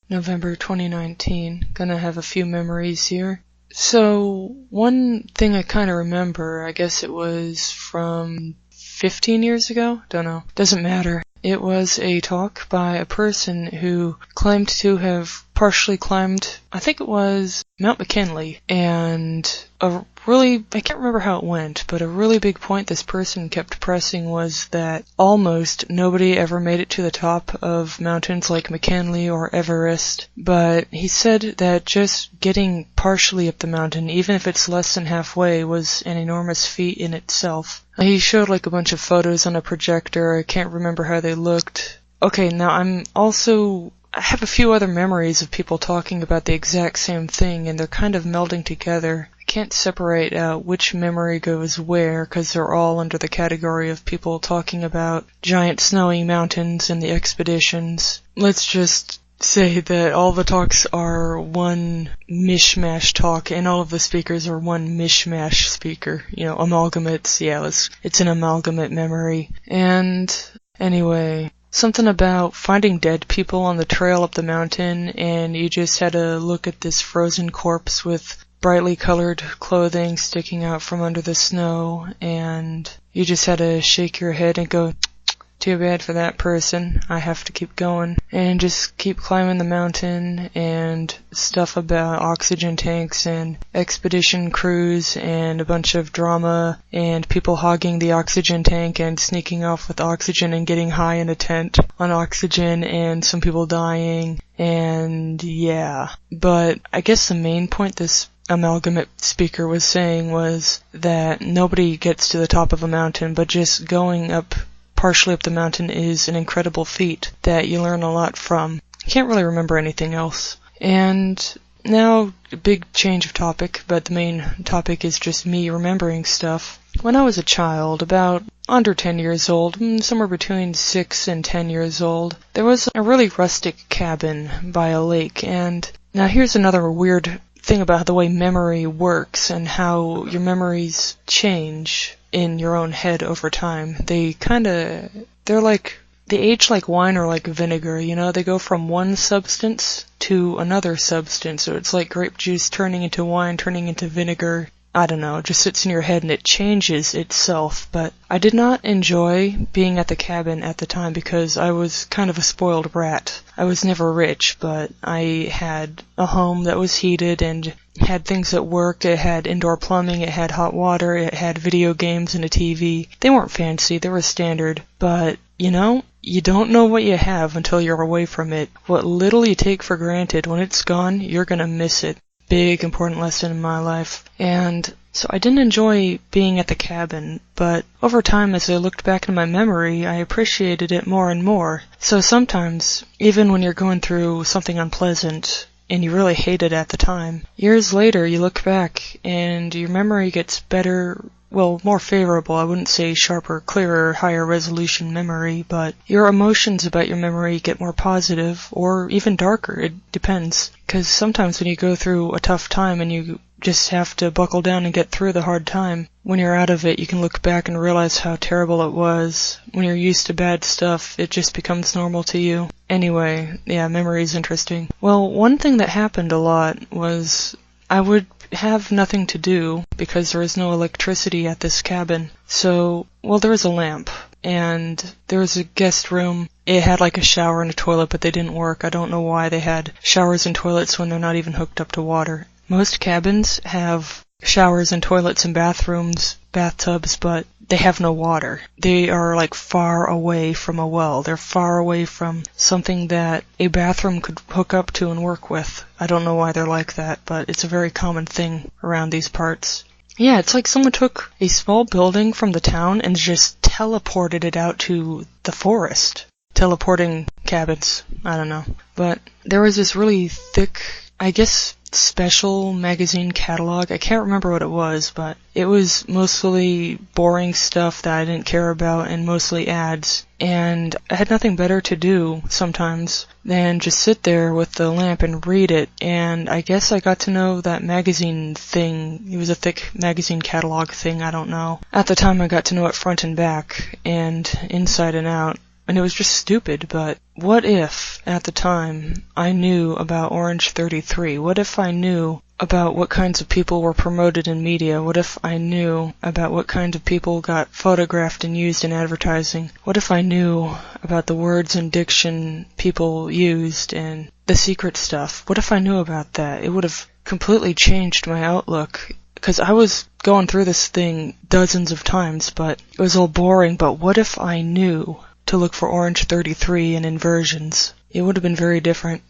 November 2019. Gonna have a few memories here. So, one thing I kinda remember, I guess it was from 15 years ago? Don't know. Doesn't matter. It was a talk by a person who claimed to have partially climbed, I think it was Mount McKinley, and I can't remember how it went, but a really big point this person kept pressing was that almost nobody ever made it to the top of mountains like McKinley or Everest, but he said that just getting partially up the mountain, even if it's less than halfway, was an enormous feat in itself. He showed like a bunch of photos on a projector. I can't remember how they looked. Okay, now I have a few other memories of people talking about the exact same thing, and they're kind of melding together. I can't separate out which memory goes where, because they're all under the category of people talking about giant snowy mountains and the expeditions. Let's just say that all the talks are one mishmash talk, and all of the speakers are one mishmash speaker. Amalgamates. Yeah, it's an amalgamate memory. And anyway, something about finding dead people on the trail up the mountain, and you just had to look at this frozen corpse with brightly colored clothing sticking out from under the snow, and you just had to shake your head and go, too bad for that person. I have to keep going. And just keep climbing the mountain, and stuff about oxygen tanks and expedition crews and a bunch of drama and people hogging the oxygen tank and sneaking off with oxygen and getting high in a tent on oxygen and some people dying. And yeah. But I guess the main point this amalgamate speaker was saying was that nobody gets to the top of a mountain, but just going up partially up the mountain is an incredible feat that you learn a lot from. I can't really remember anything else. And now, a big change of topic, but the main topic is just me remembering stuff. When I was a child, about under 10 years old, somewhere between 6 and 10 years old, there was a really rustic cabin by a lake, and now here's another weird thing about the way memory works and how your memories change in your own head over time. They age like wine or like vinegar, they go from one substance to another substance. So it's like grape juice turning into wine, turning into vinegar. I don't know, it just sits in your head and it changes itself. But I did not enjoy being at the cabin at the time because I was kind of a spoiled brat. I was never rich, but I had a home that was heated and had things that worked. It had indoor plumbing, it had hot water, it had video games and a TV. They weren't fancy, they were standard. But, you don't know what you have until you're away from it. What little you take for granted, when it's gone, you're gonna miss it. Big, important lesson in my life. And so I didn't enjoy being at the cabin, but over time as I looked back in my memory, I appreciated it more and more. So sometimes, even when you're going through something unpleasant, and you really hate it at the time, years later you look back and your memory gets better, well, more favorable. I wouldn't say sharper, clearer, higher resolution memory, but your emotions about your memory get more positive or even darker. It depends. Because sometimes when you go through a tough time and you just have to buckle down and get through the hard time, when you're out of it, you can look back and realize how terrible it was. When you're used to bad stuff, it just becomes normal to you. Anyway, yeah, memory is interesting. Well, one thing that happened a lot was I would have nothing to do because there was no electricity at this cabin. So, there was a lamp, and there was a guest room. It had like a shower and a toilet, but they didn't work. I don't know why they had showers and toilets when they're not even hooked up to water. Most cabins have showers and toilets and bathtubs, but they have no water. They are like far away from a well. They're far away from something that a bathroom could hook up to and work with. I don't know why they're like that, but it's a very common thing around these parts. Yeah, it's like someone took a small building from the town and just teleported it out to the forest. Teleporting cabins. I don't know. But there was this really thick, I guess, special magazine catalog. I can't remember what it was, but it was mostly boring stuff that I didn't care about and mostly ads. And I had nothing better to do sometimes than just sit there with the lamp and read it. And I guess I got to know that magazine thing. It was a thick magazine catalog thing, I don't know. At the time I got to know it front and back and inside and out. and it was just stupid, but what if, at the time, I knew about Orange 33? What if I knew about what kinds of people were promoted in media? What if I knew about what kinds of people got photographed and used in advertising? What if I knew about the words and diction people used and the secret stuff? What if I knew about that? It would have completely changed my outlook, because I was going through this thing dozens of times, but it was all boring. But what if I knew to look for Orange 33 and inversions? It would have been very different.